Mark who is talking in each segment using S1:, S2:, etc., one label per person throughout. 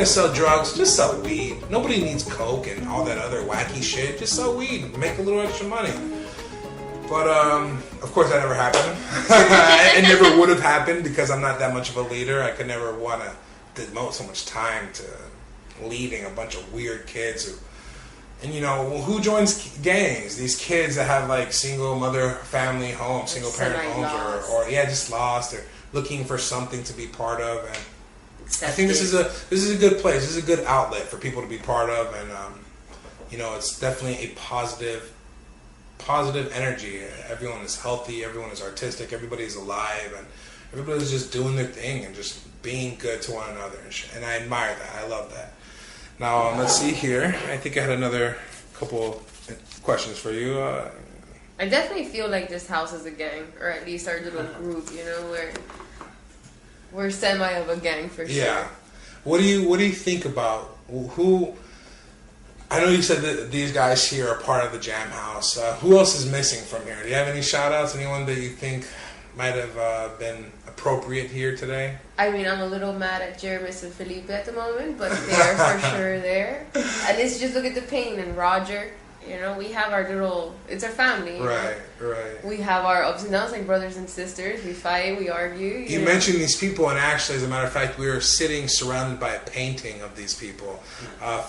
S1: Sell drugs, just sell weed. Nobody needs coke and all that other wacky shit. Just sell weed and make a little extra money. But of course that never happened. It never would have happened because I'm not that much of a leader. I could never want to devote so much time to leading a bunch of weird kids and you know, who joins gangs? These kids that have like single mother family homes, single parent homes, or just lost or looking for something to be part of. And I think this is a good place. This is a good outlet for people to be part of, and you know, it's definitely a positive energy. Everyone is healthy. Everyone is artistic. Everybody is alive, and everybody's just doing their thing and just being good to one another. And I admire that. I love that. Now let's see here. I think I had another couple questions for you.
S2: I definitely feel like this house is a gang, or at least our little group. You know, we're semi of a gang for sure.
S1: Yeah. What do you think about who? I know you said that these guys here are part of the Jam House. Who else is missing from here? Do you have any shout outs? Anyone that you think might have been appropriate here today?
S2: I mean, I'm a little mad at Jermis and Felipe at the moment, but they are for sure there. And let's just look at the pain and Roger. You know, we have our little, it's our family.
S1: Right.
S2: We have our ups and downs like brothers and sisters. We fight, we argue.
S1: You mentioned these people, and actually, as a matter of fact, we were sitting surrounded by a painting of these people.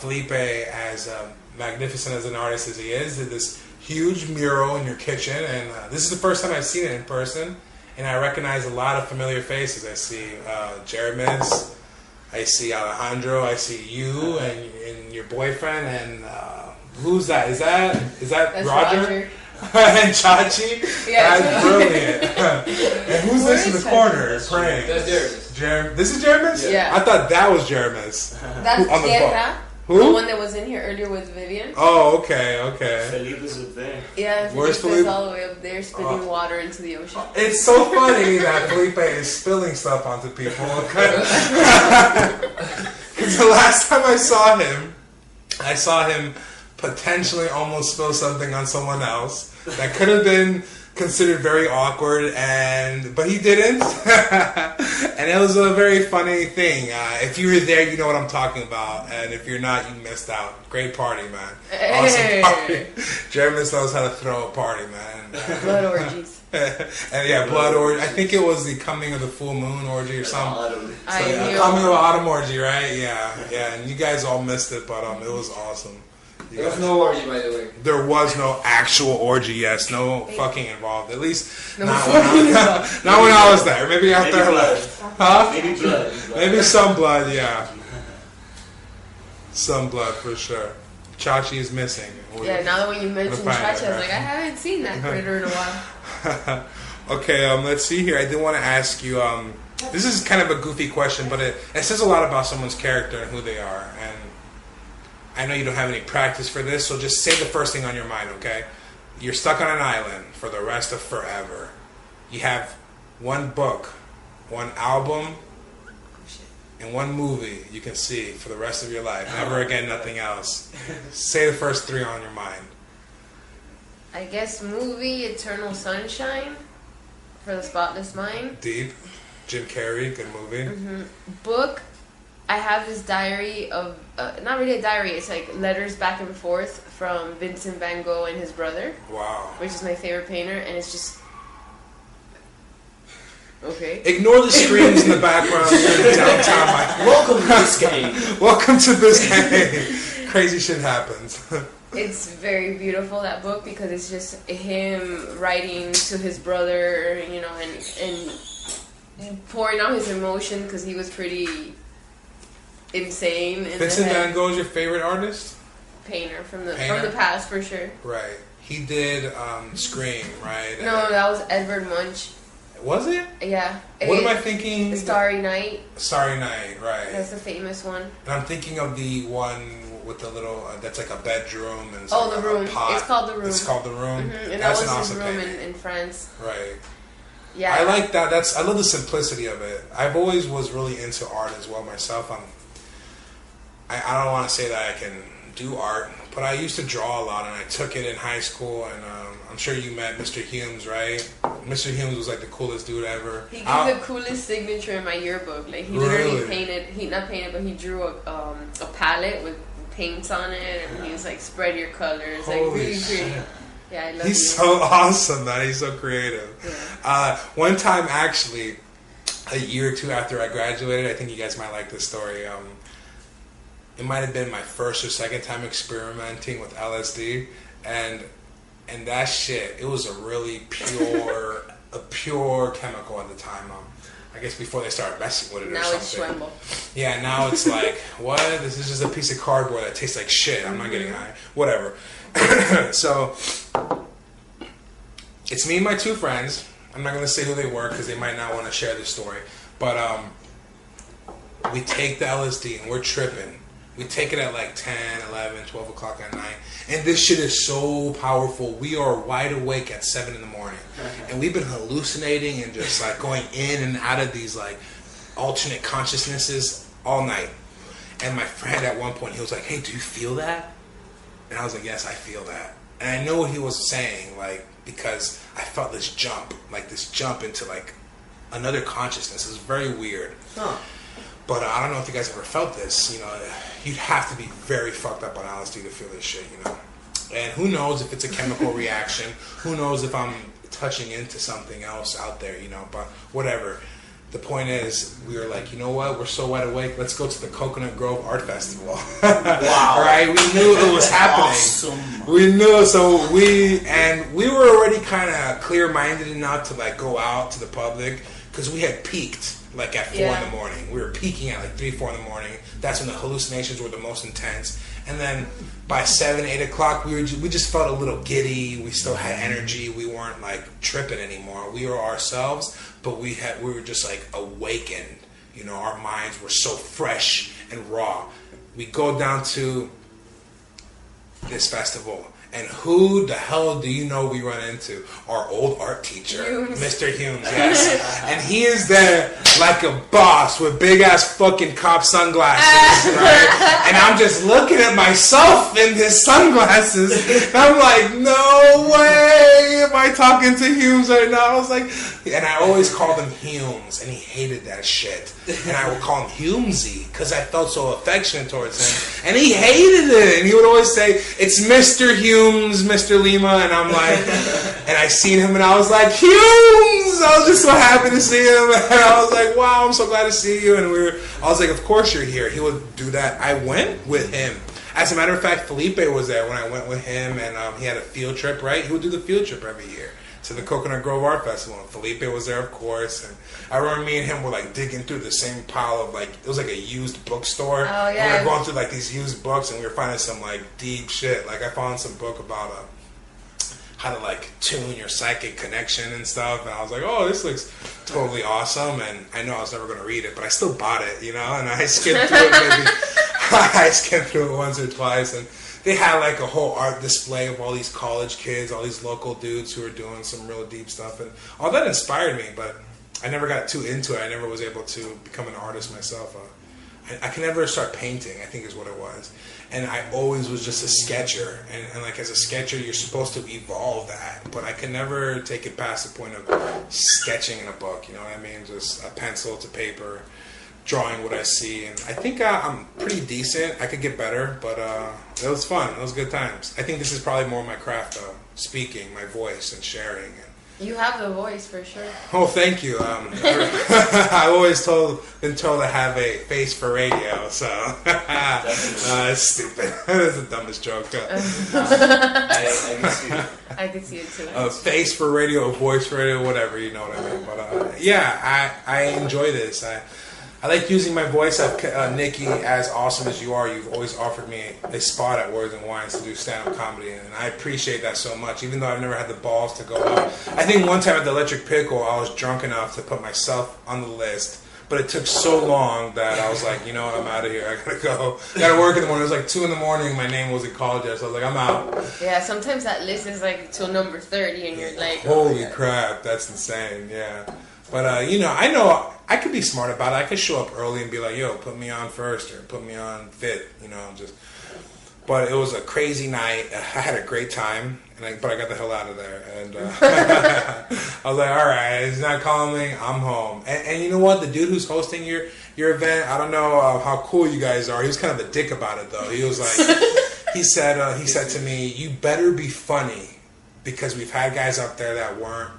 S1: Felipe, as magnificent as an artist as he is, did this huge mural in your kitchen, and this is the first time I've seen it in person, and I recognize a lot of familiar faces. I see Jeremiz, I see Alejandro, I see you and your boyfriend, and who's that? Is that Roger? And Chachi?
S2: Yeah,
S1: that's brilliant. And who's this in the corner praying?
S3: That's Jeremiz.
S1: This is Jeremiz?
S2: Yeah.
S1: I thought that was Jeremiz.
S2: That's
S1: on the
S2: Tierra.
S1: Who?
S2: The one that was in here earlier with Vivian.
S1: Oh, okay.
S3: Felipe is up there.
S2: Yeah,
S1: Where's
S2: Felipe is
S1: Felipe?
S2: all the way up there spitting water into the ocean.
S1: It's so funny that Felipe is spilling stuff onto people. Because the last time I saw him potentially almost spill something on someone else that could have been considered very awkward, but he didn't. And it was a very funny thing. If you were there, you know what I'm talking about, and if you're not, you missed out. Great party, man.
S2: Hey.
S1: Awesome party. Jeremy knows how to throw a party, man.
S2: Blood orgies.
S1: And yeah, blood orgy. I think it was the coming of the full moon orgy or something.
S2: Coming
S1: of autumn orgy, right? Yeah. And you guys all missed it, but it was awesome.
S3: There was no orgy, by the way.
S1: There was no actual orgy, yes. No fucking involved. At least not when I was there. Maybe after I left. Huh?
S3: Maybe blood.
S1: Maybe some blood, yeah. Some blood, for sure. Chachi is missing.
S2: Yeah, now that when you mentioned Chachi, I was like, I haven't seen that critter in a while.
S1: Okay, let's see here. I did want to ask you. This is kind of a goofy question, but it says a lot about someone's character and who they are. And I know you don't have any practice for this, so just say the first thing on your mind, okay? You're stuck on an island for the rest of forever. You have one book, one album, and one movie you can see for the rest of your life. Never again, nothing else. Say the first three on your mind.
S2: I guess movie Eternal Sunshine for the Spotless Mind.
S1: Deep. Jim Carrey, good movie.
S2: Mm-hmm. Book, I have this diary of, not really a diary, it's like letters back and forth from Vincent van Gogh and his brother.
S1: Wow.
S2: Which is my favorite painter, and it's just... Okay.
S1: Ignore the screams in the background. You're in downtown.
S3: Welcome to Biscayne.
S1: Welcome to Biscayne. Crazy shit happens.
S2: It's very beautiful, that book, because it's just him writing to his brother, you know, and pouring out his emotion because he was pretty insane.
S1: Vincent van Gogh is your favorite artist?
S2: Painter from the past, for sure.
S1: Right. He did Scream, right?
S2: No, that was Edvard Munch.
S1: Was it?
S2: Yeah.
S1: What am I thinking?
S2: Starry Night.
S1: Starry Night, right.
S2: That's the famous one.
S1: And I'm thinking of the one with the little, that's like a bedroom. And it's
S2: like
S1: The
S2: Room.
S1: Pot.
S2: It's called The Room.
S1: It's called The Room.
S2: Mm-hmm. And
S1: that's
S2: that was
S1: an
S2: his
S1: awesome
S2: room in France.
S1: Right.
S2: Yeah.
S1: I like that. I love the simplicity of it. I've always was really into art as well myself. I don't want to say that I can do art, but I used to draw a lot, and I took it in high school, and I'm sure you met Mr. Humes, right? Mr. Humes was like the coolest dude ever.
S2: He gave the coolest signature in my yearbook. Like, he literally but he drew a palette with paints on it, and he was like, spread your colors. Holy like, really pretty. Yeah, I love
S1: He's so awesome, man. He's so creative. Yeah. One time, actually, a year or two after I graduated, I think you guys might like this story. It might have been my first or second time experimenting with LSD, and that shit, it was a really pure, pure chemical at the time. I guess before they started messing with it or something.
S2: Now it's
S1: Yeah, now it's like, what? This is just a piece of cardboard that tastes like shit. I'm not getting high. Whatever. So, it's me and my two friends. I'm not going to say who they were because they might not want to share this story. But we take the LSD and we're tripping. We take it at like 10, 11, 12 o'clock at night. And this shit is so powerful. We are wide awake at 7 in the morning. And we've been hallucinating and just like going in and out of these like alternate consciousnesses all night. And my friend at one point, he was like, hey, do you feel that? And I was like, yes, I feel that. And I know what he was saying, like, because I felt this jump into like another consciousness. It was very weird. Huh. But I don't know if you guys ever felt this. You know, you'd have to be very fucked up on LSD to feel this shit, you know. And who knows if it's a chemical reaction. Who knows if I'm touching into something else out there, you know. But whatever. The point is, we were like, you know what? We're so wide awake. Let's go to the Coconut Grove Art Festival. Wow. Right? We knew it was happening. Awesome. We knew. So we were already kind of clear-minded enough to like go out to the public because we had peaked. Like at 4 in the morning. We were peaking at like 3, 4 in the morning. That's when the hallucinations were the most intense. And then by 7, 8 o'clock, we just felt a little giddy. We still had energy. We weren't like tripping anymore. We were ourselves, but we were just like awakened. You know, our minds were so fresh and raw. We go down to this festival. And who the hell do you know we run into? Our old art teacher, Mr. Humes, yes. And he is there like a boss with big-ass fucking cop sunglasses, right? And I'm just looking at myself in his sunglasses. And I'm like, no way am I talking to Humes right now. I was like, and I always called him Humes, and he hated that shit. And I would call him Humesy because I felt so affectionate towards him. And he hated it. And he would always say, it's Mr. Humes, Mr. Lima. And I'm like, and I seen him and I was like, Humes! I was just so happy to see him. And I was like, wow, I'm so glad to see you. And I was like, of course you're here. He would do that. I went with him. As a matter of fact, Felipe was there when I went with him. And he had a field trip, right? He would do the field trip every year to the Coconut Grove Art Festival. And Felipe was there, of course. And I remember me and him were like digging through the same pile of like, it was like a used bookstore.
S2: Oh, yeah.
S1: And we were going through like these used books and we were finding some like deep shit. Like I found some book about how to like tune your psychic connection and stuff. And I was like, oh, this looks totally awesome. And I know I was never going to read it, but I still bought it, you know. And I skimmed through it maybe. I skimmed through it once or twice, and they had like a whole art display of all these college kids, all these local dudes who were doing some real deep stuff, and all that inspired me. But I never got too into it. I never was able to become an artist myself. I can never start painting, I think is what it was. And I always was just a sketcher. And like as a sketcher, you're supposed to evolve that. But I could never take it past the point of sketching in a book, you know what I mean? Just a pencil to paper, drawing what I see. And I think I'm pretty decent. I could get better, but it was fun. It was good times. I think this is probably more my craft, though. Speaking, my voice, and sharing.
S2: You have the voice for sure.
S1: Oh, thank you. I've always been told I have a face for radio, so it's stupid. That's the dumbest joke.
S3: I can see it.
S2: I can see it too.
S1: A face for radio, a voice for radio, whatever, you know what I mean. But yeah, I enjoy this. I like using my voice. Nikki, as awesome as you are, you've always offered me a spot at Words and Wines to do stand-up comedy, and I appreciate that so much, even though I've never had the balls to go up. I think one time at the Electric Pickle, I was drunk enough to put myself on the list, but it took so long that I was like, you know what, I'm out of here. I gotta go. I gotta work in the morning. It was like 2 a.m. My name wasn't called yet, so I was like, I'm out.
S2: Yeah, sometimes that list is like till number 30, and you're like,
S1: holy crap, that's insane, yeah. But, you know I could be smart about it. I could show up early and be like, yo, put me on first or put me on fifth, you know, just. But it was a crazy night. I had a great time, but I got the hell out of there. And I was like, all right, he's not calling me. I'm home. And you know what? The dude who's hosting your event, I don't know how cool you guys are. He was kind of a dick about it, though. He was like, he said to me, you better be funny because we've had guys up there that weren't,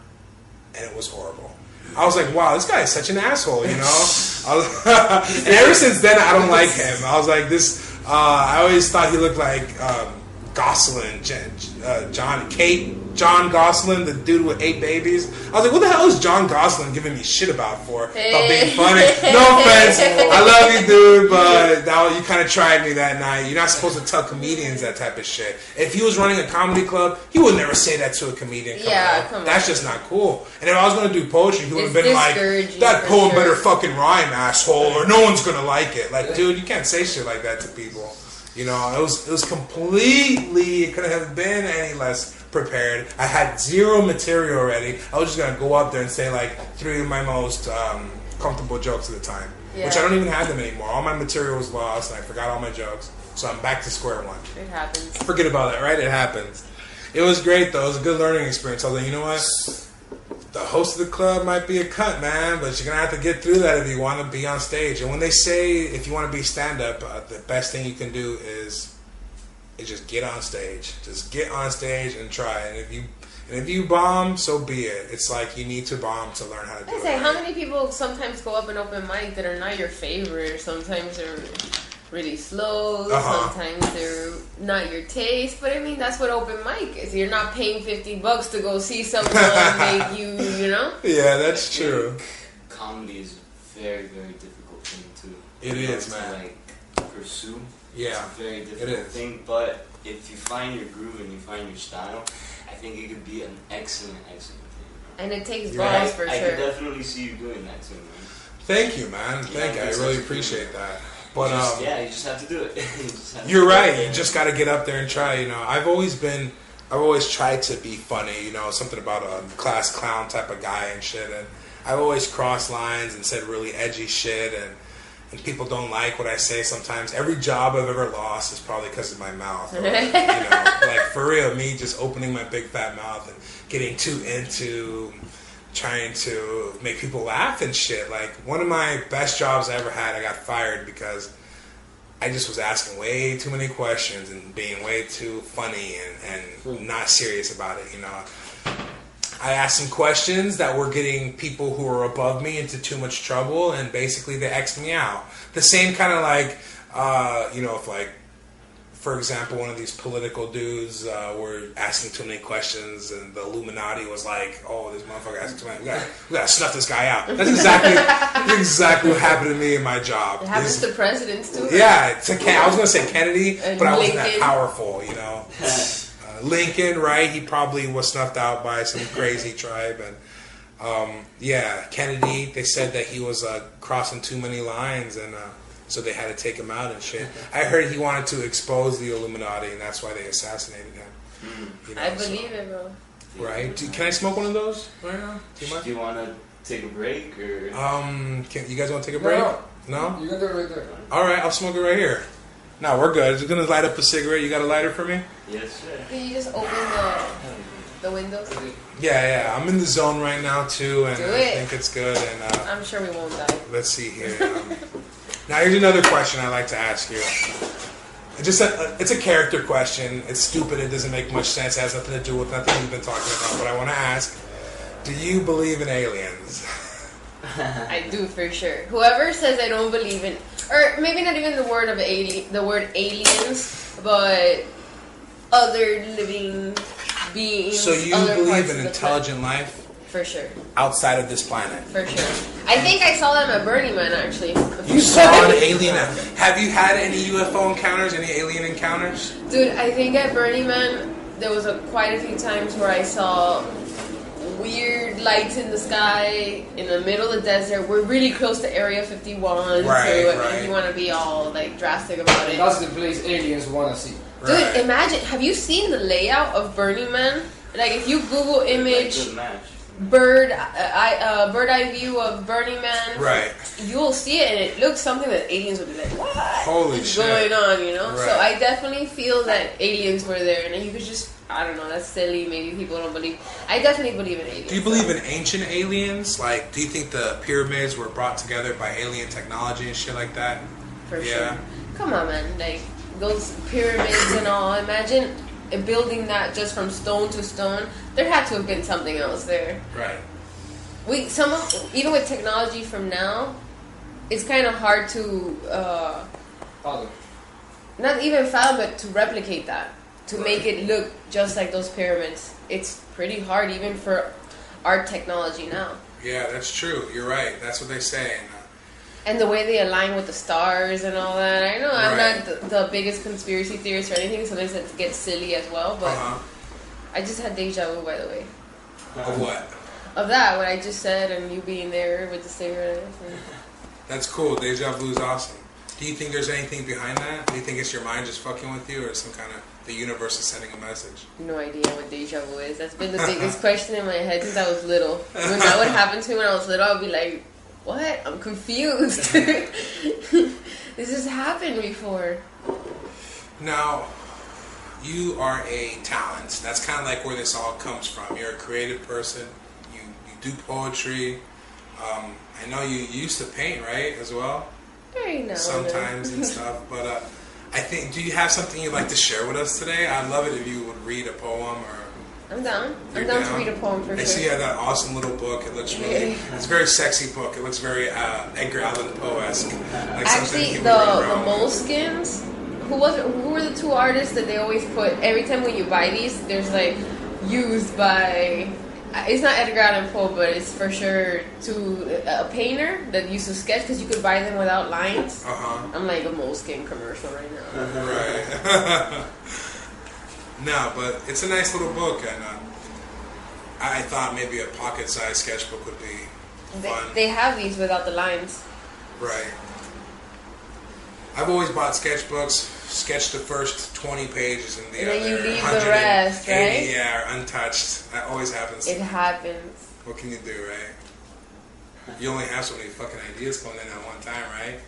S1: and it was horrible. I was like, wow, this guy is such an asshole, you know? And ever since then, I don't like him. I was like, I always thought he looked like Gosselin, John Gosselin, the dude with 8 babies. I was like, what the hell is John Gosselin giving me shit about being funny? No offense, I love you, dude, but you kind of tried me that night. You're not supposed to tell comedians that type of shit. If he was running a comedy club, he would never say that to a comedian. That's just not cool. And if I was going to do poetry, he would have been like, that poem better fucking rhyme, asshole, or no one's going to like it. Like, dude, you can't say shit like that to people. You know, it was completely, it couldn't have been any less prepared. I had 0 material already. I was just going to go up there and say like 3 of my most comfortable jokes at the time. Yeah. Which I don't even have them anymore. All my material was lost and I forgot all my jokes. So I'm back to square one.
S2: It happens.
S1: Forget about that, right? It happens. It was great though. It was a good learning experience. I was like, you know what? The host of the club might be a cunt, man, but you're going to have to get through that if you want to be on stage. And when they say if you want to be stand-up, the best thing you can do is just get on stage. Just get on stage and try. And if you bomb, so be it. It's like you need to bomb to learn how to do it.
S2: How many people sometimes go up and open mic that are not your favorite? Sometimes they're really slow. Sometimes they're not your taste. But I mean, that's what open mic is. You're not paying $50 to go see someone make you know?
S1: Yeah, that's true.
S3: Comedy is a very, very difficult thing
S1: It is, man.
S3: To, like, pursue.
S1: Yeah.
S3: It's a very difficult thing. But if you find your groove and you find your style, I think it could be an excellent thing.
S2: And it takes balls for sure.
S3: I can definitely see you doing that too, man.
S1: Thank you, man. Thank you. I really appreciate that. But
S3: you just have to do it.
S1: You're right. You just got to get up there and try. You know, I've always tried to be funny. You know, something about a class clown type of guy and shit. And I've always crossed lines and said really edgy shit. And people don't like what I say sometimes. Every job I've ever lost is probably because of my mouth. Or, you know, like for real, me just opening my big fat mouth and getting too into trying to make people laugh and shit. Like one of my best jobs I ever had, I got fired because I just was asking way too many questions and being way too funny and not serious about it, you know. I asked some questions that were getting people who were above me into too much trouble, and basically they X'd me out. The same kind of like, you know, if like, for example, one of these political dudes were asking too many questions, and the Illuminati was like, "Oh, this motherfucker asking too many. We gotta snuff this guy out." That's exactly what happened to me in my job.
S2: It happens to presidents too.
S1: Yeah, I was gonna say Kennedy, but I wasn't that powerful, you know. Lincoln, right? He probably was snuffed out by some crazy tribe. And Kennedy, they said that he was crossing too many lines, and so they had to take him out and shit. I heard he wanted to expose the Illuminati, and that's why they assassinated him. You know,
S2: I believe it, bro.
S1: Right? Can I smoke one of those right now?
S3: Do you want to take a break or?
S1: You guys want to take a break? No?
S4: You can do it right there.
S1: All right, I'll smoke it right here. No, we're good. Just gonna light up a cigarette. You got a lighter for me?
S3: Yes, sir.
S2: Can you just open the windows?
S1: Yeah. I'm in the zone right now too, and I think it's good. And
S2: I'm sure we won't die.
S1: let's see here. Now here's another question I like to ask you. It's a character question. It's stupid. It doesn't make much sense. It has nothing to do with nothing we've been talking about. But I want to ask: do you believe in aliens?
S2: I do for sure. Whoever says I don't believe in, or maybe not even the word aliens, but other living beings.
S1: So you believe in intelligent life?
S2: For sure.
S1: Outside of this planet?
S2: For sure. I think I saw them at Burning Man, actually.
S1: You saw an alien? Have you had any UFO encounters? Any alien encounters?
S2: Dude, I think at Burning Man, there was quite a few times where I saw weird lights in the sky in the middle of the desert. We're really close to Area 51,
S1: right.
S2: If you want to be all like drastic about it.
S4: That's the place aliens want to see.
S2: Dude, imagine, have you seen the layout of Burning Man? Like, if you Google image bird eye view of Burning Man,
S1: right,
S2: you'll see it, and it looks something that aliens would be like, what?
S1: Holy
S2: What's
S1: shit
S2: going on, you know?
S1: Right.
S2: So I definitely feel that aliens were there, and you could just, I don't know, that's silly, maybe people don't believe. I definitely believe in aliens.
S1: Do you believe in ancient aliens? Like, do you think the pyramids were brought together by alien technology and shit like that?
S2: For sure. Come on, man. Like, those pyramids and all, imagine building that just from stone to stone. There had to have been something else there.
S1: Right.
S2: Even with technology from now, it's kind of hard to not even fathom, but to replicate that, to make it look just like those pyramids. It's pretty hard, even for our technology now.
S1: Yeah, that's true. You're right. That's what they say.
S2: And the way they align with the stars and all that. I know I'm not the biggest conspiracy theorist or anything. Sometimes it gets silly as well, but I just had deja vu, by the way.
S1: Of what?
S2: Of that, what I just said, and you being there with the cigarette.
S1: That's cool. Deja vu is awesome. Do you think there's anything behind that? Do you think it's your mind just fucking with you, or some kind of the universe is sending a message?
S2: No idea what deja vu is. That's been the biggest question in my head since I was little. When that would happen to me when I was little, I would be like, what? I'm confused. This has happened before.
S1: Now, you are a talent. That's kind of like where this all comes from. You're a creative person. You do poetry. I know you used to paint, right, as well?
S2: Very now
S1: sometimes and stuff. But I think, do you have something you'd like to share with us today? I'd love it if you would read a poem or...
S2: I'm down. I'm down to read a poem for sure.
S1: I see you have that awesome little book. It looks really... It's a very sexy book. It looks very Edgar Allan Poe-esque. Like
S2: actually, the Moleskins, who were the two artists that they always put... Every time when you buy these, there's like, used by... It's not Edgar Allan Poe, but it's for sure a painter that used to sketch, because you could buy them without lines. I'm like a Moleskine commercial right now.
S1: Right. No, but it's a nice little book, and I thought maybe a pocket-sized sketchbook would be fun.
S2: They have these without the lines.
S1: Right. I've always bought sketchbooks, sketched the first 20 pages, and
S2: then you leave the rest, right?
S1: Yeah, are untouched. That always happens.
S2: It happens.
S1: What can you do, right? You only have so many fucking ideas going in at one time, right?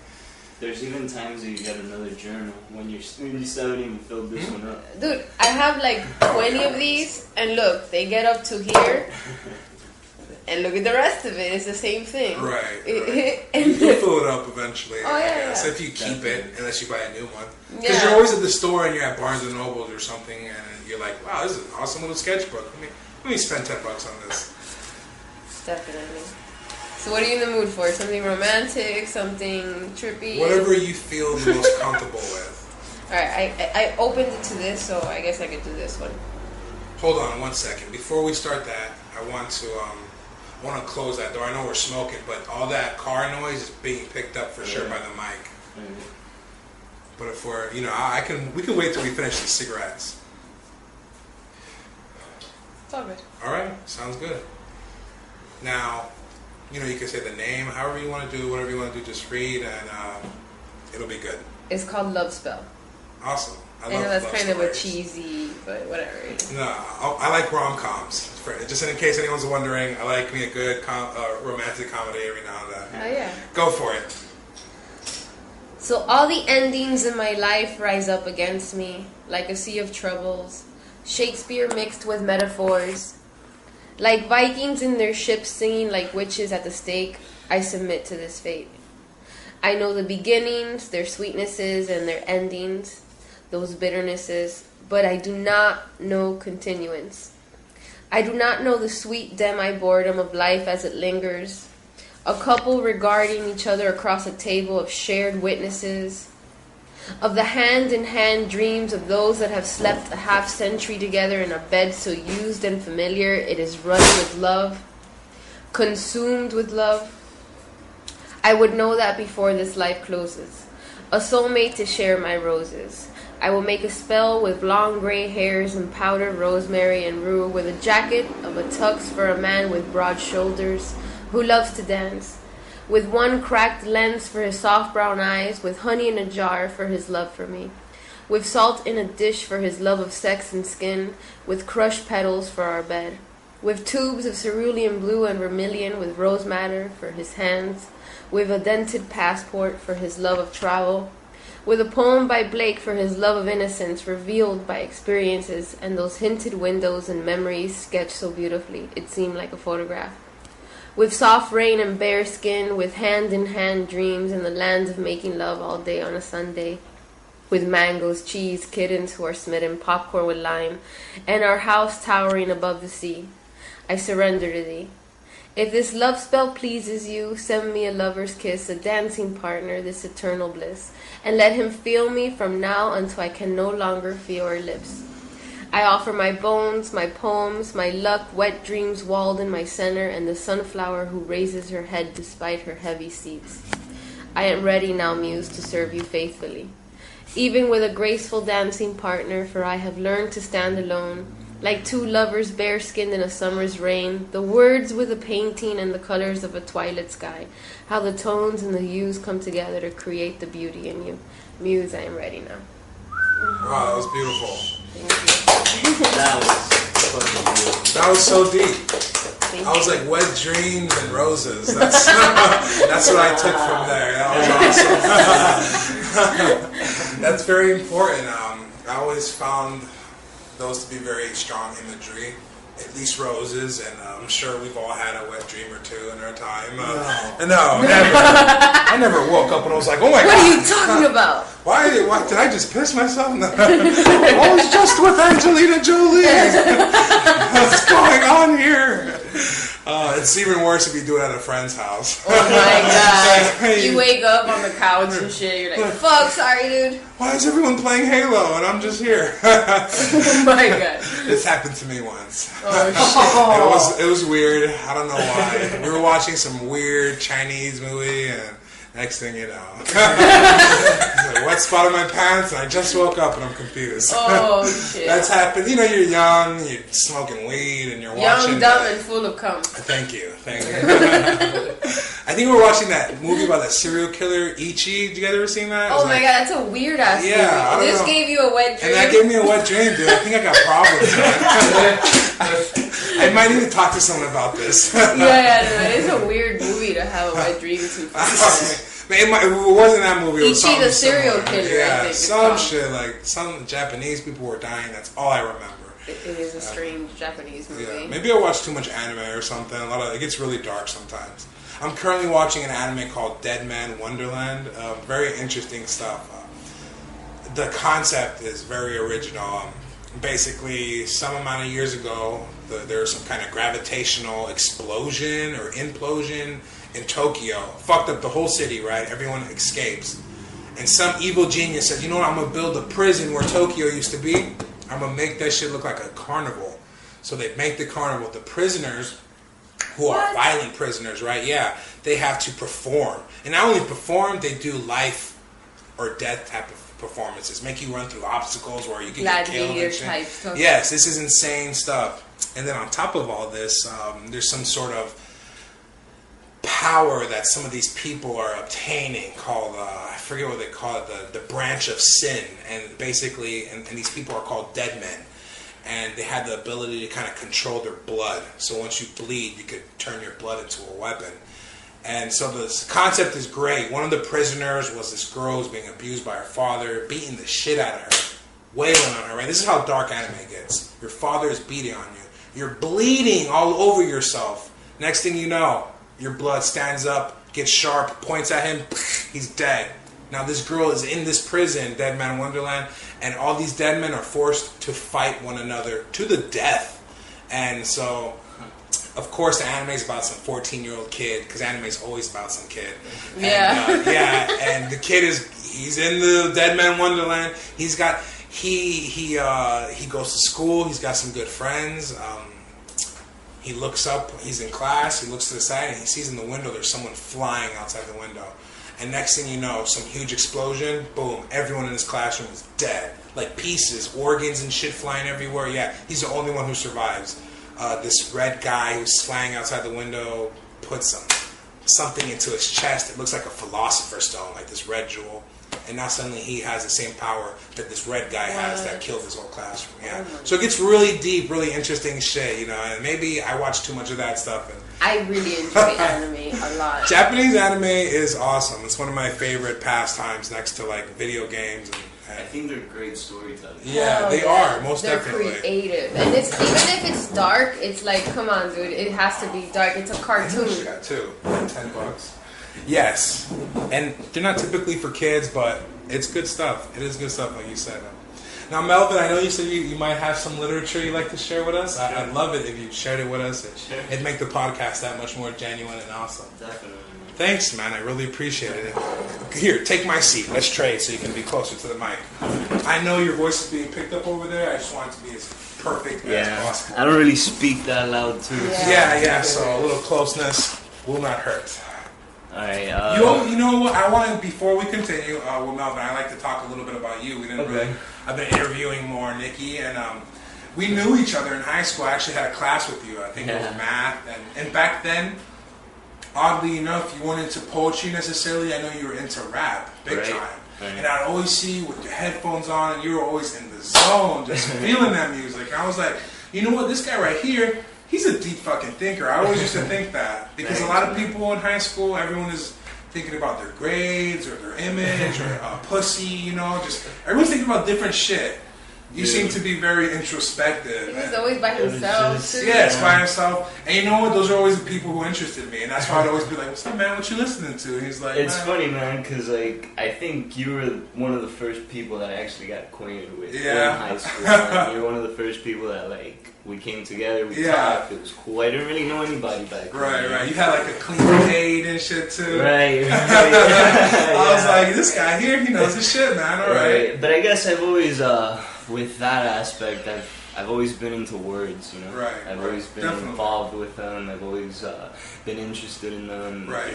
S3: There's even times where you get another journal when you still haven't even filled this one up.
S2: Dude, I have like 20 of these, and look, they get up to here, and look at the rest of it. It's the same thing.
S1: Right. And you'll fill it up eventually.
S2: Oh, yeah.
S1: So if you keep it, unless you buy a new one. Because you're always at the store and you're at Barnes & Noble or something, and you're like, wow, this is an awesome little sketchbook. Let me spend $10 on this.
S2: Definitely. So what are you in the mood for? Something romantic? Something trippy?
S1: Whatever you feel the most comfortable with.
S2: Alright, I opened it to this, so I guess I could do this one.
S1: Hold on 1 second. Before we start that, I want to close that door. I know we're smoking, but all that car noise is being picked up for sure by the mic. But if we're, we can wait till we finish the cigarettes.
S2: It's all good.
S1: All right, sounds good. Now, you can say the name, however you want to do, whatever you want to do, just read, and it'll be good.
S2: It's called Love Spell.
S1: Awesome.
S2: I know that's
S1: love
S2: kind of a
S1: stories.
S2: cheesy, but whatever.
S1: No, I like rom-coms. Just in case anyone's wondering, I like me a good romantic comedy every now and then.
S2: Oh, yeah.
S1: Go for it.
S2: So all the endings in my life rise up against me, like a sea of troubles, Shakespeare mixed with metaphors. Like Vikings in their ships singing like witches at the stake, I submit to this fate. I know the beginnings, their sweetnesses, and their endings, those bitternesses, but I do not know continuance. I do not know the sweet demi-boredom of life as it lingers, a couple regarding each other across a table of shared witnesses, of the hand-in-hand dreams of those that have slept a half-century together in a bed so used and familiar it is run with love, consumed with love. I would know that before this life closes, a soulmate to share my roses. I will make a spell with long gray hairs and powdered rosemary and rue, with a jacket of a tux for a man with broad shoulders who loves to dance, with one cracked lens for his soft brown eyes, with honey in a jar for his love for me, with salt in a dish for his love of sex and skin, with crushed petals for our bed, with tubes of cerulean blue and vermilion with rose madder for his hands, with a dented passport for his love of travel, with a poem by Blake for his love of innocence revealed by experiences and those hinted windows and memories sketched so beautifully it seemed like a photograph. With soft rain and bare skin, with hand-in-hand dreams in the lands of making love all day on a Sunday. With mangoes, cheese, kittens who are smitten, popcorn with lime, and our house towering above the sea. I surrender to thee. If this love spell pleases you, send me a lover's kiss, a dancing partner, this eternal bliss, and let him feel me from now until I can no longer feel her lips. I offer my bones, my poems, my luck, wet dreams walled in my center, and the sunflower who raises her head despite her heavy seeds. I am ready now, muse, to serve you faithfully, even with a graceful dancing partner, for I have learned to stand alone, like two lovers bare-skinned in a summer's rain, the words with a painting and the colors of a twilight sky, how the tones and the hues come together to create the beauty in you. Muse, I am ready now.
S1: Wow, that was beautiful.
S3: That was
S1: so deep.
S2: Thank
S1: I was
S2: you.
S1: like wet dreams and roses. That's what I took from there. That was awesome. That's very important. I always found those to be very strong imagery. At least roses, and I'm sure we've all had a wet dream or two in our time. No, never. I never woke up and I was like, oh my God.
S2: What are you talking about?
S1: Why did I just piss myself? No. I was just with Angelina Jolie. What's going on here? It's even worse if you do it at a friend's house.
S2: Oh my God. You wake up on the couch and shit, you're like, fuck, sorry dude.
S1: Why is everyone playing Halo and I'm just here?
S2: Oh my God.
S1: This happened to me once.
S2: Oh shit.
S1: It was weird. I don't know why. We were watching some weird Chinese movie, and next thing you know, a wet spot on my pants, and I just woke up and I'm confused.
S2: Oh shit.
S1: That's happened. You're young, you're smoking weed, and you're watching.
S2: Young, dumb, and full of cum.
S1: Thank you. I think we were watching that movie about that serial killer, Ichi. Did you guys ever seen that?
S2: Oh my God, that's a weird ass movie.
S1: I don't
S2: This
S1: know.
S2: gave you a wet dream.
S1: And that gave me a wet dream, dude. I think I got problems, man. I might need to talk to someone about this.
S2: Yeah, no, it's a weird movie to have a wet dream to.
S1: It wasn't that movie. It was
S2: Ichi the
S1: something
S2: serial
S1: similar.
S2: killer, I
S1: Yeah,
S2: think it's
S1: some
S2: called.
S1: shit like some Japanese people were dying. That's all I remember.
S2: It is a strange Japanese movie.
S1: Yeah, maybe I watch too much anime or something. It gets really dark sometimes. I'm currently watching an anime called Dead Man Wonderland. Very interesting stuff. The concept is very original. Basically, some amount of years ago, there was some kind of gravitational explosion or implosion in Tokyo. Fucked up the whole city, right? Everyone escapes. And some evil genius says, you know what, I'm going to build a prison where Tokyo used to be. I'm going to make that shit look like a carnival. So they make the carnival. The prisoners, who are violent prisoners, right? Yeah, they have to perform. And not only perform, they do life or death type of performances, make you run through obstacles where you can get killed
S2: Gladiator
S1: and shit.
S2: type stuff.
S1: Yes, this is insane stuff. And then on top of all this, there's some sort of power that some of these people are obtaining called, I forget what they call it, the branch of sin. And basically, and these people are called dead men. And they had the ability to kind of control their blood. So once you bleed, you could turn your blood into a weapon. And so the concept is great. One of the prisoners was this girl who's being abused by her father, beating the shit out of her, wailing on her. Right? This is how dark anime gets. Your father is beating on you. You're bleeding all over yourself. Next thing you know, your blood stands up, gets sharp, points at him, he's dead. Now this girl is in this prison, Dead Man Wonderland, and all these dead men are forced to fight one another to the death. And so, of course, the anime is about some 14-year-old kid, because anime is always about some kid.
S2: Yeah.
S1: And the kid he's in the Dead Man Wonderland. He's got, he goes to school, he's got some good friends. He looks up, he's in class, he looks to the side, and he sees in the window there's someone flying outside the window. And next thing you know, some huge explosion, boom, everyone in his classroom is dead. Like pieces, organs and shit flying everywhere. Yeah, he's the only one who survives. This red guy who's flying outside the window puts something into his chest. It looks like a philosopher's stone, like this red jewel. And now suddenly he has the same power that this red guy has that killed his whole classroom. Yeah. So it gets really deep, really interesting shit, you know. And maybe I watch too much of that stuff. And
S2: I really enjoy anime a lot.
S1: Japanese anime is awesome. It's one of my favorite pastimes next to like video games.
S3: I think they're great storytellers.
S1: Yeah, they are, most
S2: They're
S1: definitely.
S2: creative. And it's even if it's dark, it's like, come on, dude, it has to be dark. It's a
S1: I
S2: cartoon.
S1: got two. $10. Yes. And they're not typically for kids, but it's good stuff. It is good stuff, like you said. Now, Melvin, I know you said you might have some literature you'd like to share with us. I'd love it if you shared it with us. It'd make the podcast that much more genuine and awesome.
S3: Definitely.
S1: Thanks, man. I really appreciate it. Here, take my seat. Let's trade so you can be closer to the mic. I know your voice is being picked up over there. I just want it to be as perfect as possible.
S3: I don't really speak that loud, too.
S1: Yeah. So a little closeness will not hurt.
S3: Alright,
S1: You know what? I want to, before we continue with Melvin, I like to talk a little bit about you. I've been interviewing more Nikki, and we knew each other in high school. I actually had a class with you. I think it was math, and back then, oddly enough, you weren't into poetry necessarily. I know you were into rap, big time. Right. And I'd always see you with your headphones on, and you were always in the zone, just feeling that music. And I was like, you know what? This guy right here, he's a deep fucking thinker. I always used to think that. Because a lot of people in high school, everyone is thinking about their grades or their image or pussy, you know. Just everyone's thinking about different shit. You seem to be very introspective.
S2: He's always by himself, too.
S1: Yes, by himself. And you know what? Those are always the people who interested me. And that's why I'd always be like, what's up, man? What you listening to? And he's like,
S3: it's funny, man, because like, I think you were one of the first people that I actually got acquainted with in high school. Man. You were one of the first people that, like, we came together, we talked, it was cool. I didn't really know anybody back then.
S1: Right. You had like a clean fade and shit, too.
S3: Right.
S1: I was like, this guy here, he knows his shit, man. All right.
S3: But I guess I've always, with that aspect, I've always been into words, you know.
S1: Right.
S3: I've always been involved with them. I've always been interested in them.
S1: Right.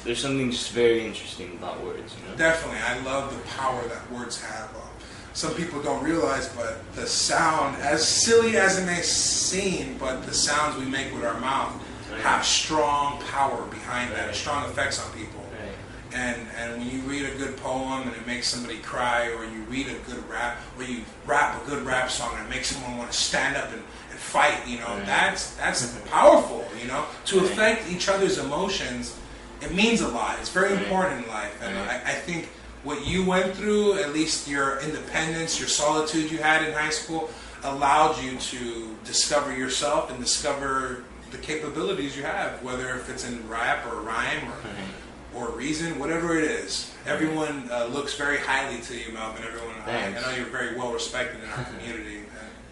S3: There's something just very interesting about words, you know.
S1: Definitely, I love the power that words have. Some people don't realize, but the sound, as silly as it may seem, but the sounds we make with our mouth have strong power behind that, strong effects on people. And when you read a good poem and it makes somebody cry, or you read a good rap, or you rap a good rap song and it makes someone want to stand up and fight, you know, that's powerful, you know. To affect each other's emotions, it means a lot. It's very important in life. And I think what you went through, at least your independence, your solitude you had in high school, allowed you to discover yourself and discover the capabilities you have, whether if it's in rap or rhyme or reason, whatever it is. Everyone looks very highly to you, Melvin. Everyone, I know you're very well respected in our community.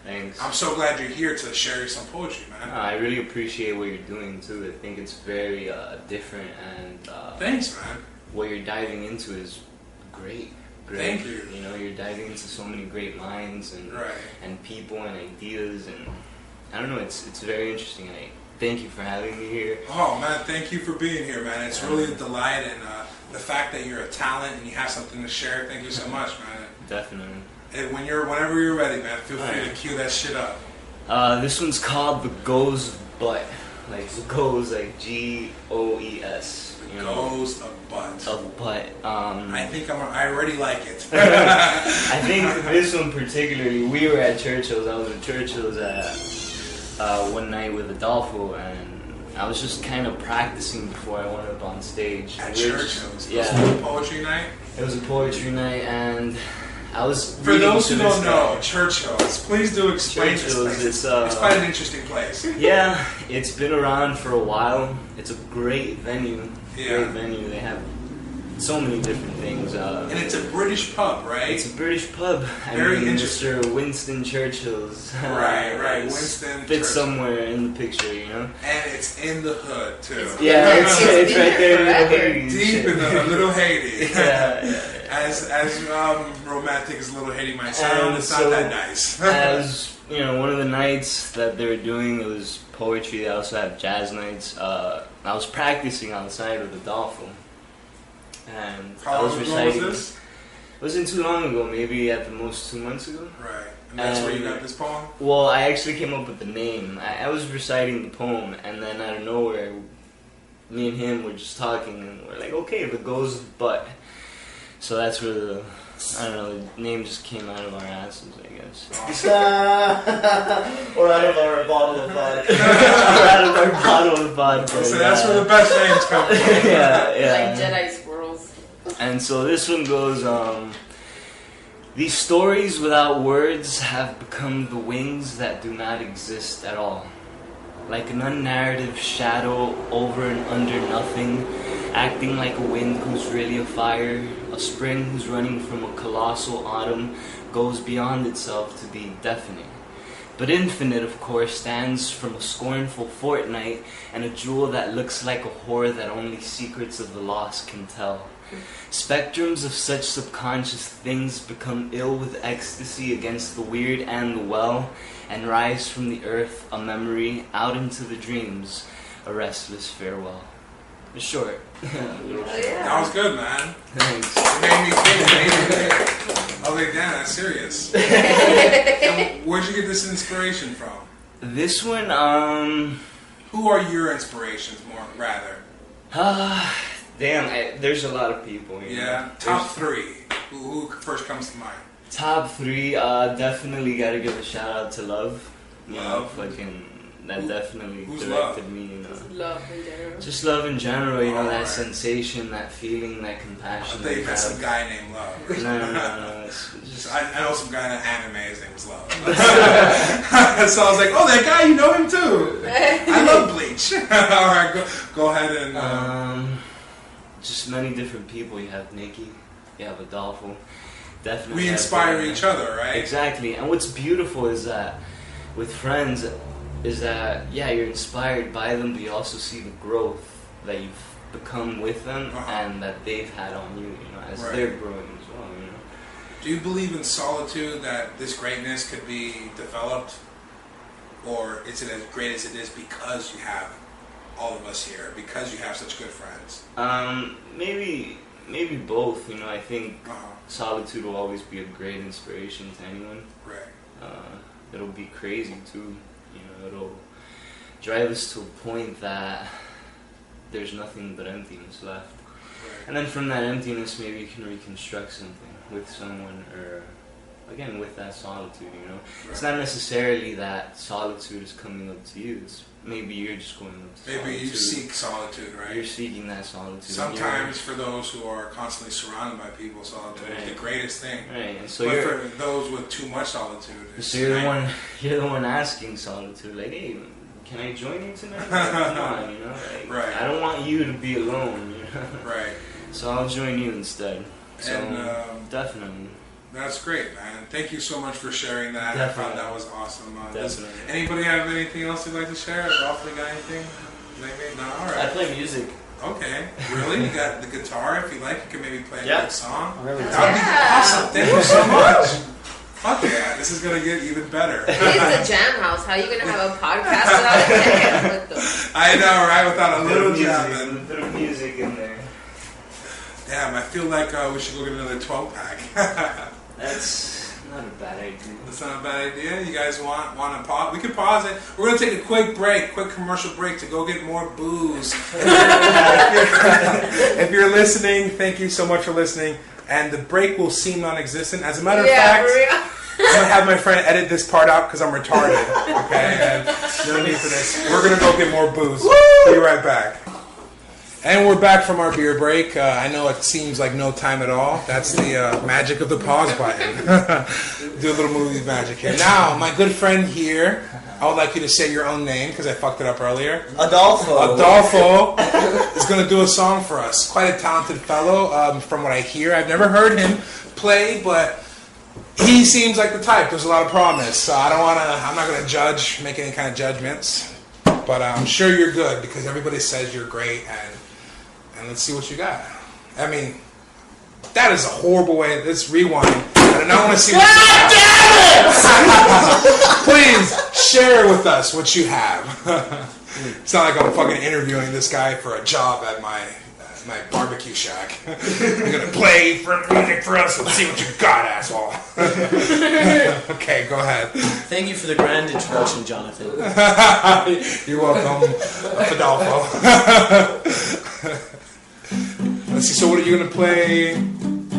S3: Thanks.
S1: I'm so glad you're here to share some poetry, man.
S3: I really appreciate what you're doing too. I think it's very different, and
S1: thanks, man.
S3: What you're diving into is great.
S1: Thank you.
S3: You know, you're diving into so many great minds and people and ideas, and I don't know. It's very interesting. Thank you for having me here.
S1: Oh man, thank you for being here, man. It's really a delight, and the fact that you're a talent and you have something to share. Thank you so much, man.
S3: Definitely.
S1: And whenever you're ready, man, feel free to cue that shit up.
S3: This one's called The Goes Butt. Like, the goes, like Goes.
S1: Goes a butt.
S3: A butt.
S1: I think I already like it.
S3: I think this one particularly, we were at Churchill's. I was at Churchill's one night with Adolfo, and I was just kind of practicing before I went up on stage.
S1: At Churchill's?
S3: Yeah.
S1: Was it a poetry night?
S3: It was a poetry night, and I was.
S1: For those who don't know, Churchill's, please do explain this
S3: Churchill's,
S1: place.
S3: it's
S1: quite an interesting place.
S3: Yeah, it's been around for a while. It's a great venue.
S1: Yeah.
S3: Great venue. They have so many different things.
S1: And it's a British pub, right?
S3: It's a British pub.
S1: Very interesting.
S3: Mr. Winston Churchill's.
S1: Right. Winston
S3: fits
S1: Churchill.
S3: somewhere in the picture, you know?
S1: And it's in the hood, too.
S3: It's right there in Little Haiti.
S1: Deep in the Little Haiti.
S3: Yeah.
S1: As romantic as Little Haiti might sound, it's not that nice.
S3: As, one of the nights that they were doing, it was poetry. They also have jazz nights. I was practicing outside with Adolfo. And
S1: How
S3: I was
S1: long ago
S3: reciting.
S1: was this?
S3: It wasn't too long ago, maybe at the most 2 months ago.
S1: Right. And that's where you got this poem?
S3: Well, I actually came up with the name. I was reciting the poem, and then out of nowhere, me and him were just talking, and we're like, okay, The Goes Butt. So that's where the name just came out of our asses, I guess.
S4: Or out of our bottle of vodka.
S3: Out of our bottle of vodka.
S1: So that's where the best names come from.
S3: yeah.
S2: Like Jedi squirrels.
S3: And so this one goes, these stories without words have become the wings that do not exist at all. Like an unnarrative shadow over and under nothing, acting like a wind who's really a fire, a spring who's running from a colossal autumn, goes beyond itself to be definite. But infinite, of course, stands from a scornful fortnight and a jewel that looks like a whore that only secrets of the lost can tell. Spectrums of such subconscious things become ill with ecstasy against the weird and the well, and rise from the earth, a memory, out into the dreams, a restless farewell. It's short.
S1: That was good, man.
S3: Thanks.
S1: It made me think. I was like, damn, that's serious. And where'd you get this inspiration from?
S3: This one,
S1: Who are your inspirations, rather?
S3: There's a lot of people.
S1: Yeah, top three. Who first comes to mind?
S3: Top three, definitely gotta give a shout out to Love.
S1: Love?
S3: That definitely
S1: Who's
S3: directed
S1: Love?
S3: me,
S2: Love in general.
S3: Just love in general, that
S1: Alright.
S3: sensation, that feeling, that
S1: I
S3: compassion.
S1: thought you
S3: that
S1: met some
S3: have.
S1: guy named Love.
S3: No. It's just,
S1: I know some guy in anime, his name was Love. So I was like, oh, that guy, you know him too. I love Bleach. Alright, go ahead and...
S3: just many different people. You have Nikki, you have Adolfo. Definitely.
S1: we inspire each other, right?
S3: Exactly. And what's beautiful is that with friends, you're inspired by them, but you also see the growth that you've become with them and that they've had on you, as they're growing as well,
S1: Do you believe in solitude, that this greatness could be developed? Or is it as great as it is because you have all of us here, because you have such good friends?
S3: Maybe both. I think
S1: Uh-huh.
S3: solitude will always be a great inspiration to anyone.
S1: Right.
S3: It'll be crazy too. It'll drive us to a point that there's nothing but emptiness left.
S1: Right.
S3: And then from that emptiness, maybe you can reconstruct something with someone, or again with that solitude.
S1: Right.
S3: It's not necessarily that solitude is coming up to you. It's maybe you're just going up to solitude.
S1: Maybe you seek solitude, right?
S3: You're seeking that solitude.
S1: Sometimes for those who are constantly surrounded by people, solitude is the greatest thing.
S3: Right, and so
S1: But for those with too much solitude,
S3: you're the one asking solitude, like, hey, can I join you tonight? Come on,
S1: Right.
S3: I don't want you to be alone,
S1: Right.
S3: So I'll join you instead. So
S1: And
S3: definitely.
S1: that's great, man. Thank you so much for sharing that.
S3: Definitely.
S1: I thought that was awesome.
S3: Definitely.
S1: Anybody have anything else you'd like to share? Dolphin got anything? Maybe? No? All
S3: I
S1: right.
S3: play music.
S1: Okay. Really? You got the guitar? If you like, you can maybe play a
S3: Yeah.
S1: quick song.
S4: Really?
S1: That would be awesome. Thank you so much. Fuck yeah. This is going to get even better.
S2: It's a jam house. How are you going to have a podcast without a jam? What the?
S1: I know, right? Without a little
S3: music,
S1: jamming.
S3: a bit of music in there.
S1: Damn, I feel like we should go get another 12-pack.
S3: That's not a bad idea.
S1: That's not a bad idea. You guys want to pause? We can pause it. We're gonna take a quick commercial break to go get more booze. If you're listening, thank you so much for listening. And the break will seem non-existent. As a matter of fact, I'm gonna have my friend edit this part out because I'm retarded. Okay, and no need for this. We're gonna go get more booze. Be right back. And we're back from our beer break. I know it seems like no time at all. That's the magic of the pause button. Do a little movie magic here. Now, my good friend here, I would like you to say your own name because I fucked it up earlier.
S4: Adolfo.
S1: Adolfo is going to do a song for us. Quite a talented fellow from what I hear. I've never heard him play, but he seems like the type. There's a lot of promise. So I'm not going to make any kind of judgments. But I'm sure you're good because everybody says you're great and let's see what you got. I mean, that is a horrible way. Let's rewind. And I want to see what you have. Please share with us what you have. It's not like I'm fucking interviewing this guy for a job at my barbecue shack. You're gonna play music for us. Let's see what you got, asshole. Okay, go ahead.
S4: Thank you for the grand introduction, Jonathan.
S1: You're welcome, Adolfo. Let's see, so what are you going to play?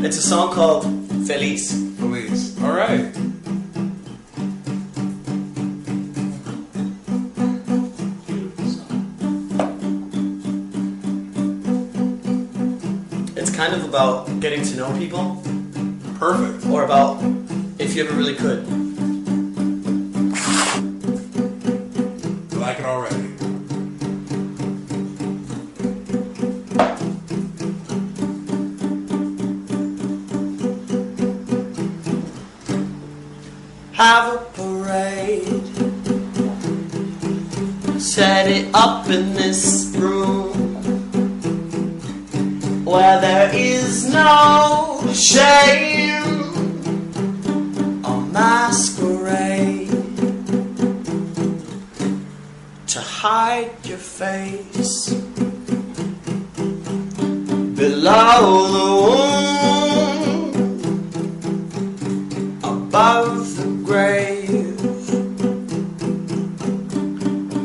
S4: It's a song called Feliz.
S1: Feliz. All right.
S4: It's kind of about getting to know people.
S1: Perfect.
S4: Or about if you ever really could.
S1: I like it already.
S4: Have a parade. Set it up in this room where there is no shame or masquerade to hide your face below the womb, above the grave.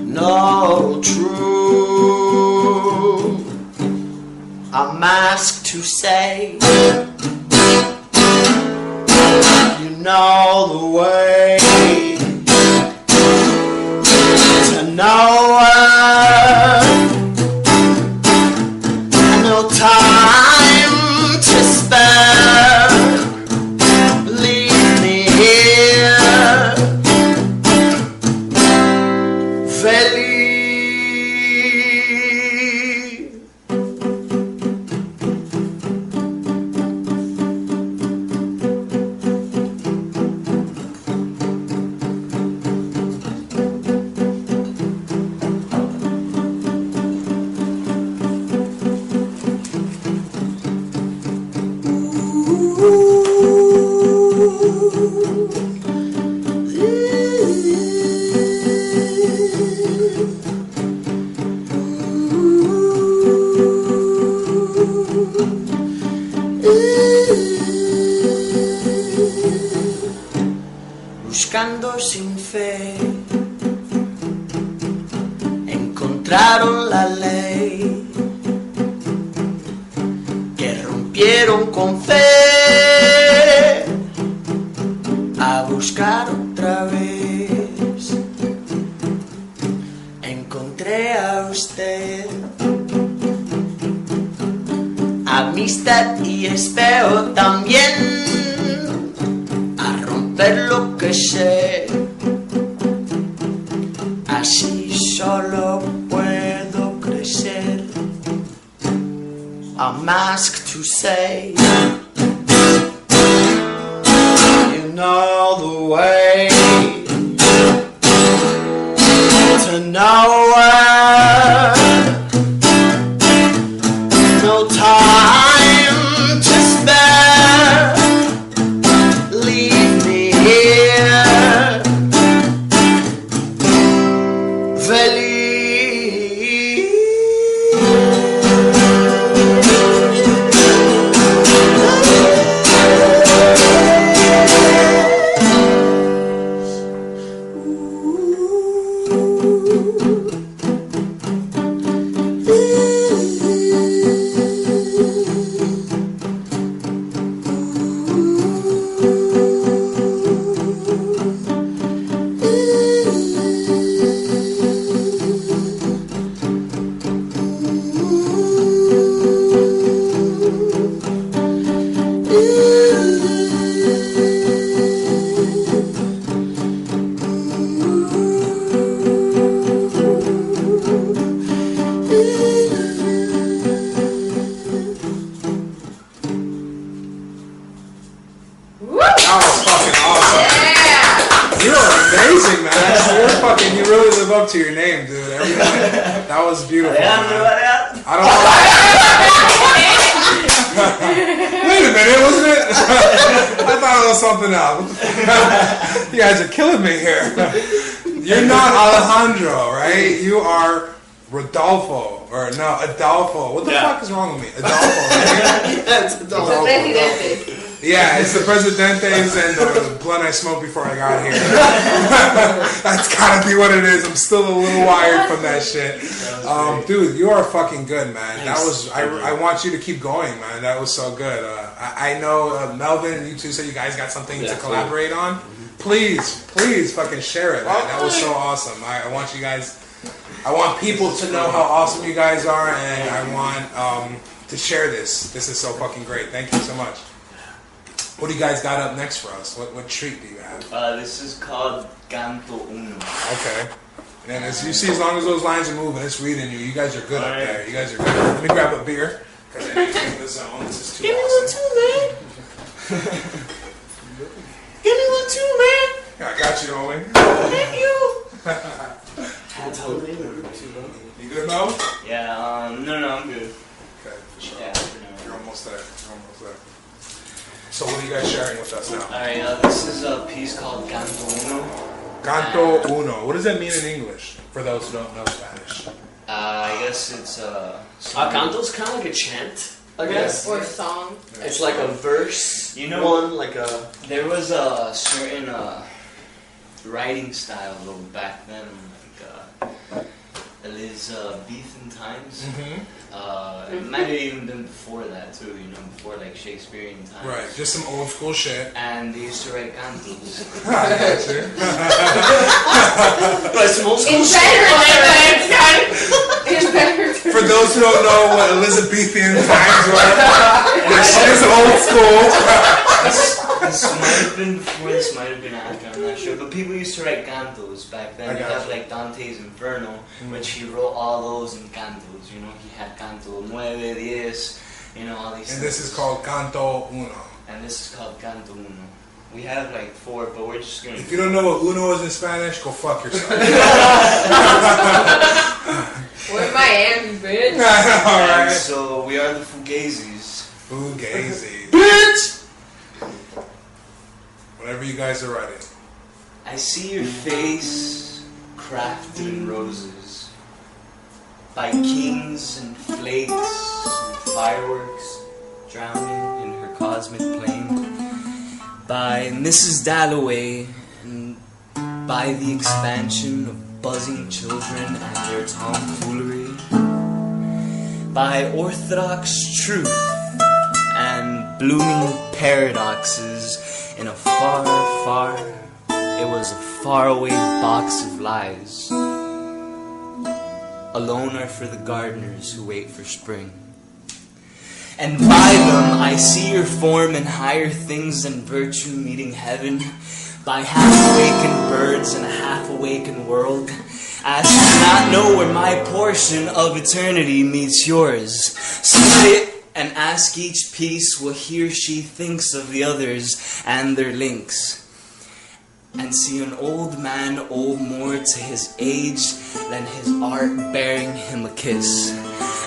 S4: No true, a mask to say you know the way to nowhere, no time to spare. Leave me here, feliz. Buscando sin fe, encontraron la ley que rompieron con fe, a buscar otra vez. Encontré a usted, amistad y espejo también. Ver lo que sé, así solo puedo crecer. A mask to say, you know the way to nowhere. No time to spare. Leave me here, feliz.
S1: to your name, dude. Everything. That was beautiful.
S3: I
S1: don't know. Wait a minute, wasn't it? I thought it was something else. What the fuck? You guys are killing me here. You're not Alejandro, right? You are Rodolfo. Or no, Adolfo. What the fuck is wrong with me? Adolfo, right?
S4: That's Adolfo.
S1: Yeah, it's the Presidentes and the blunt I smoked before I got here. That's gotta be what it is. I'm still a little wired from that shit. Dude, you are fucking good, man. Thanks. That was. I want you to keep going, man. That was so good. I know Melvin, you two said you guys got something to collaborate on. Please fucking share it, man. That was so awesome. I want you guys. I want people to know how awesome you guys are, and I want to share this. This is so fucking great. Thank you so much. What do you guys got up next for us? What treat do you have?
S3: This is called Canto Uno.
S1: Okay. And as you see, as long as those lines are moving, it's reading you. You guys are good up there. You guys are good. Let me grab a beer. Because I need to get in the zone. This is too awesome.
S4: Give me one too, man. Give me one too, man.
S1: Yeah, I got you, Owen.
S4: Thank you.
S1: You good, Mel?
S3: Yeah, no, I'm good.
S1: Okay, for sure.
S3: Yeah,
S1: You're almost there. So what are you guys sharing with us now?
S3: Alright, this is a piece called Canto Uno.
S1: Canto Uno. What does that mean in English? For those who don't know Spanish.
S3: I guess it's
S4: Canto's kind of like a chant, I guess.
S2: Or song.
S4: It's like a verse.
S3: You know,
S4: one like a.
S3: There was a certain writing style though back then, like Elizabethan times.
S1: Mm-hmm.
S3: It might have even been before that too, you know, before like Shakespearean times.
S1: Right, just some old school shit.
S3: And they used to write cantos.
S1: I got you.
S4: But some old school shit.
S1: For those who don't know what Elizabethan times were, this shit is old school.
S3: This might have been before, this might have been after, I'm not sure. But people used to write cantos back then. You have like Dante's Inferno, which he wrote all those in cantos. You know, he had canto 9, 10, you know, all these things.
S1: And this is called Canto Uno.
S3: And this is called Canto Uno. We have like 4, but we're just gonna...
S1: If you don't know what uno is in Spanish, go fuck yourself.
S2: We're in Miami, bitch.
S1: Alright.
S3: So we are the Fugazis.
S1: Fugazi. Bitch! Whenever you guys are ready.
S3: I see your face crafted in roses by kings and flakes and fireworks drowning in her cosmic plane, by Mrs. Dalloway and by the expansion of buzzing children and their tomfoolery, by orthodox truth and blooming paradoxes in a far, it was a faraway box of lies. Alone are for the gardeners who wait for spring. And by them I see your form in higher things than virtue meeting heaven, by half-awakened birds in a half-awakened world, as to not know where my portion of eternity meets yours. Sit and ask each piece what he or she thinks of the others and their links. And see an old man owe more to his age than his art bearing him a kiss.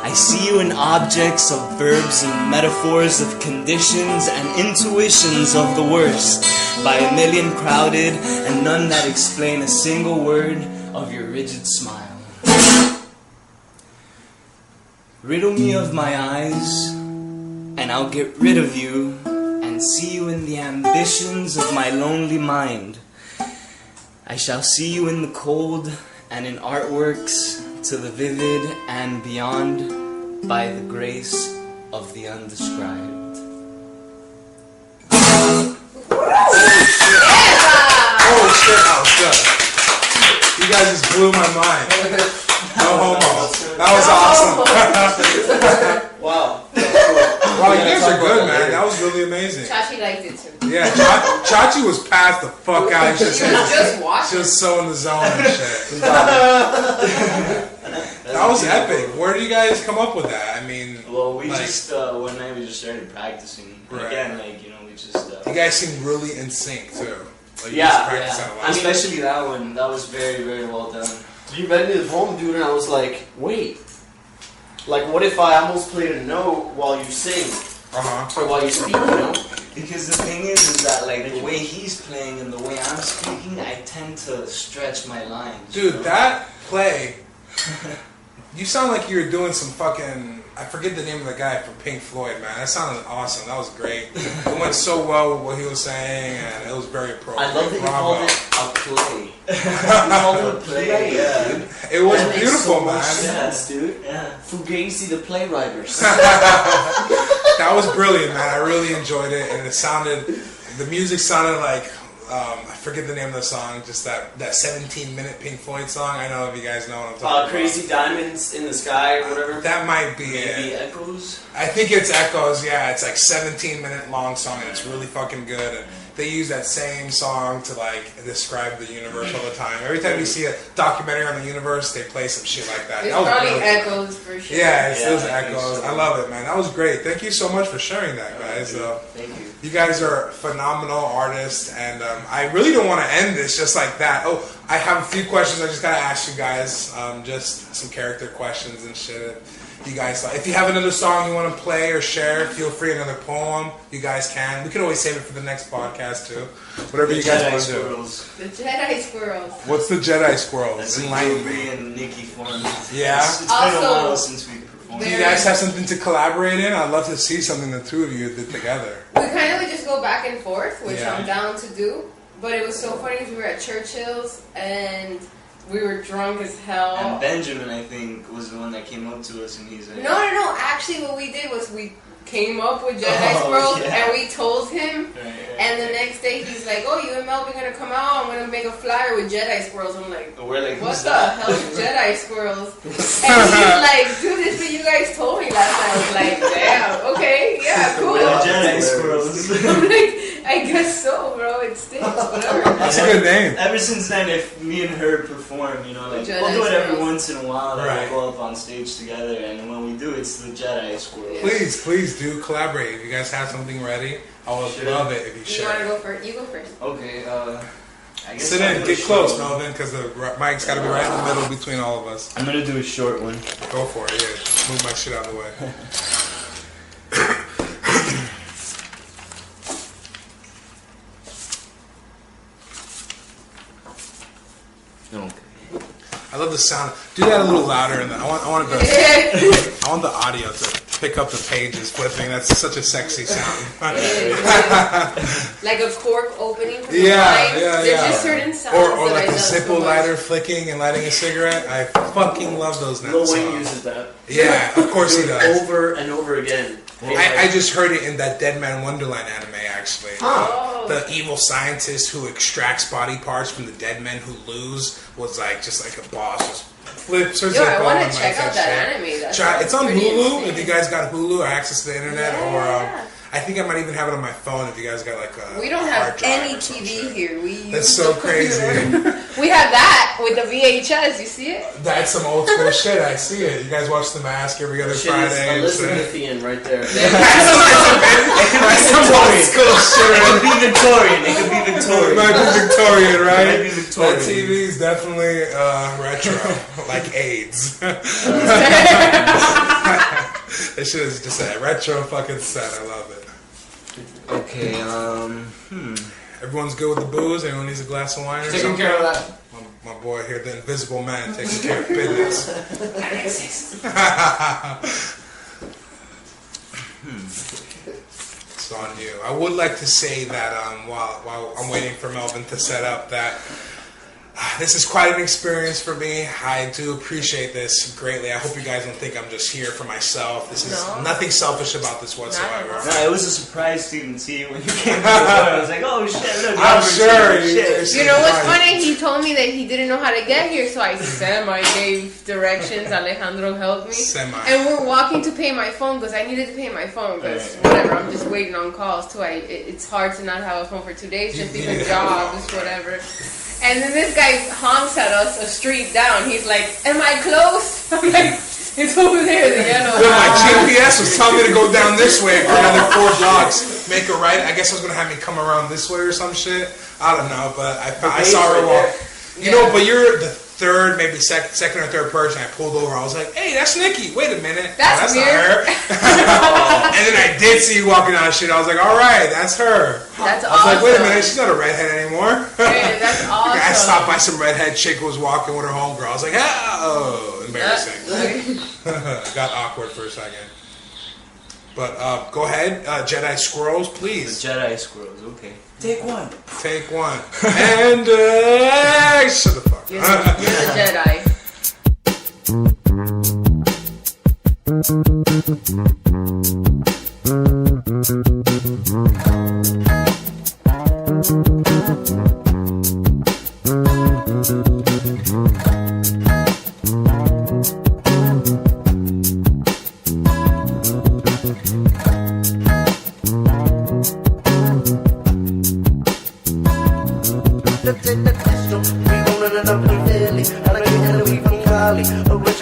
S3: I see you in objects of verbs and metaphors of conditions and intuitions of the worst, by a million crowded and none that explain a single word of your rigid smile. Riddle me of my eyes, and I'll get rid of you and see you in the ambitions of my lonely mind. I shall see you in the cold and in artworks to the vivid and beyond, by the grace of the undescribed.
S1: Holy shit, that was good. You guys just blew my mind. No homo. That was awesome.
S4: Wow.
S1: Wow, you guys are good, man. That was really amazing.
S2: Chachi liked it too.
S1: Yeah, Chachi was passed the fuck out.
S2: She was just watching.
S1: She was so in the zone and shit. That was epic. Where did you guys come up with that? I mean,
S3: well, we just one night we just started practicing.
S1: Right.
S3: Again, like, you know, we just.
S1: You guys seem really in sync too. Like,
S3: Yeah,
S1: you just practice that a lot.
S3: especially that one. That was very, very well done.
S4: you read me the poem, dude, and I was like, wait. Like, what if I almost played a note while you sing? Or while you speak, you know?
S3: Because the thing is that, like, the way he's playing and the way I'm speaking, I tend to stretch my lines.
S1: Dude, that play, you sound like you were doing some fucking, I forget the name of the guy from Pink Floyd, man. That sounded awesome. That was great. It went so well with what he was saying, and it was very appropriate.
S4: I love that you called it a play.
S3: You called it a play, yeah.
S1: Dude. It was
S4: that
S1: beautiful,
S4: makes so
S1: man.
S4: much sense, dude.
S3: Yeah.
S4: Fugazi the playwriters.
S1: That was brilliant, man. I really enjoyed it, and the music sounded like, I forget the name of the song, just that 17-minute Pink Floyd song. I don't know if you guys know what I'm talking about.
S4: Crazy Diamonds in the Sky or whatever.
S1: That might be
S3: Maybe
S1: it.
S3: Echoes?
S1: I think it's Echoes, yeah. It's like 17-minute long song, and it's really fucking good. And they use that same song to like describe the universe all the time. Every time you see a documentary on the universe, they play some shit like that.
S2: It's
S1: That was
S2: probably
S1: really
S2: Echoes for sure.
S1: Yeah, it was
S3: I think
S1: Echoes.
S3: so.
S1: I love it, man. That was great. Thank you so much for sharing that, guys.
S3: Thank you.
S1: You guys are phenomenal artists, and I really don't want to end this just like that. Oh, I have a few questions I just gotta ask you guys. Just some character questions and shit. You guys, if you have another song you want to play or share, feel free. Another poem, you guys can. We can always save it for the next podcast too. Whatever you guys want to do.
S2: The Jedi Squirrels.
S1: What's the Jedi Squirrels?
S3: That's
S1: Enlighten
S3: Ruby
S1: me.
S3: and Nikki formed.
S1: Yeah.
S3: It's been a
S2: Also,
S3: while since we performed.
S1: Do you guys have something to collaborate in? I'd love to see something the two of you did together.
S2: We kind of would just go back and forth, which
S1: Yeah.
S2: I'm down to do. But it was so funny because we were at Churchill's and we were drunk as hell.
S3: And Benjamin, I think, was the one that came up to us and he's like...
S2: No. Actually, what we did was we came up with Jedi Squirrels and we told him. And the next day he's like, "Oh, you and Melvin gonna come out? I'm gonna make a flyer with Jedi Squirrels." I'm like,
S3: We're like,
S2: "What
S3: who's
S2: the
S3: that?
S2: hell is Jedi Squirrels?" And he's like, "Dude, this is what you guys told me last night." I was like, "Damn, okay, yeah, cool."
S3: We're Jedi squirrels.
S2: I'm like, "I guess so, bro. It stinks, whatever."
S1: That's a good name.
S3: Ever since then, if me and her perform, you know, like
S2: Jedi
S3: we'll do it every
S2: Squirrels.
S3: once in a while. Like,
S1: Right.
S3: we'll go up on stage together, and when we do, it's the Jedi squirrels.
S1: Please do collaborate. If you guys have something ready, I would
S3: Sure.
S1: love it if you
S2: You want to
S1: share.
S2: go first? You go first.
S3: Okay. I guess
S1: Sit
S3: I'm
S1: in,
S3: gonna
S1: get close,
S3: show-
S1: Melvin, because the mic's got to be right in the middle between all of us.
S3: I'm gonna do a short one.
S1: Go for it, yeah. Move my shit out of the way.
S3: Okay.
S1: I love the sound. Do that a little louder, and I want the audio to pick up the pages flipping. That's such a sexy sound.
S2: Like a cork opening from the
S1: Yeah,
S2: wine.
S1: yeah,
S2: There's
S1: yeah.
S2: just certain sounds
S1: Or
S2: that
S1: like
S2: I
S1: a
S2: love so
S1: Zippo
S2: much.
S1: lighter flicking and lighting a cigarette. I fucking love those now.
S4: Lil Wayne uses that.
S1: Yeah, of course he does.
S4: Over and over again.
S1: I just heard it in that Dead Man Wonderland anime, actually.
S2: Oh.
S1: The evil scientist who extracts body parts from the dead men who lose was like just like a boss. Just flips her
S2: Yo, I
S1: Zippo
S2: want
S1: and
S2: to check
S1: like
S2: out that anime. That
S1: Try, it's on
S2: sounds pretty
S1: Hulu
S2: insane.
S1: if you guys got Hulu or access to the internet,
S2: Yeah.
S1: or I think I might even have it on my phone if you guys got like a
S2: We don't
S1: hard
S2: have
S1: drive
S2: any
S1: or some
S2: TV
S1: shit.
S2: here. We use
S1: That's so
S2: the
S1: crazy.
S2: computer. We have that with the VHS. You see it?
S1: That's some old school shit. I see it. You guys watch The Mask every other
S4: Shit
S1: Friday.
S4: is
S1: and shit.
S4: Elizabethan right there.
S1: That's some old school shit.
S3: It could be Victorian. It could be Victorian.
S1: It might be Victorian,
S3: It
S1: right?
S3: might be Victorian.
S1: That TV is definitely retro, like AIDS. This shit is just a retro fucking set. I love it.
S3: Okay.
S1: Everyone's good with the booze. Anyone needs a glass of wine or
S4: Taking
S1: something?
S4: care of that.
S1: My boy here, the invisible man, taking care of business. It's on you. I would like to say that while I'm waiting for Melvin to set up that this is quite an experience for me. I do appreciate this greatly. I hope you guys don't think I'm just here for myself. This is
S2: No.
S1: nothing selfish about this whatsoever.
S2: Not at
S3: No, it was a surprise to even see you when you came to the door. I was like, oh shit, look,
S1: I'm
S3: Robert's
S1: sure
S3: here,
S1: you-
S3: shit.
S2: You know what's funny? He told me that he didn't know how to get here, so I gave directions. Alejandro helped me.
S1: Semi.
S2: And we're walking to pay my phone because I needed to pay my phone because whatever. I'm just waiting on calls too. It's hard to not have a phone for 2 days, just
S1: You
S2: because
S1: needed
S2: jobs,
S1: a phone,
S2: whatever. And then this guy honks at us a street down. He's like, "Am I close?" I'm like, "It's over there, the yellow."
S1: Well, my GPS was telling me to go down this way for another 4 blocks, make a right. I guess I was gonna have me come around this way or some shit. I don't know, but I saw her walk. You know, but third, maybe second or third person, I pulled over. I was like, "Hey, that's Nikki. Wait a minute,
S2: that's
S1: not her." And then I did see you walking down the street. I was like, "All right, that's her."
S2: That's awesome.
S1: I was like, "Wait a minute, she's not a redhead anymore."
S2: Hey, that's awesome.
S1: I stopped by some redhead chick who was walking with her homegirl. I was like, "Oh, embarrassing." Got awkward for a second. But go ahead, Jedi Squirrels, please.
S3: The Jedi Squirrels, okay.
S4: Take one.
S1: Take one. And shut the fuck up.
S2: You're the Jedi.
S5: Original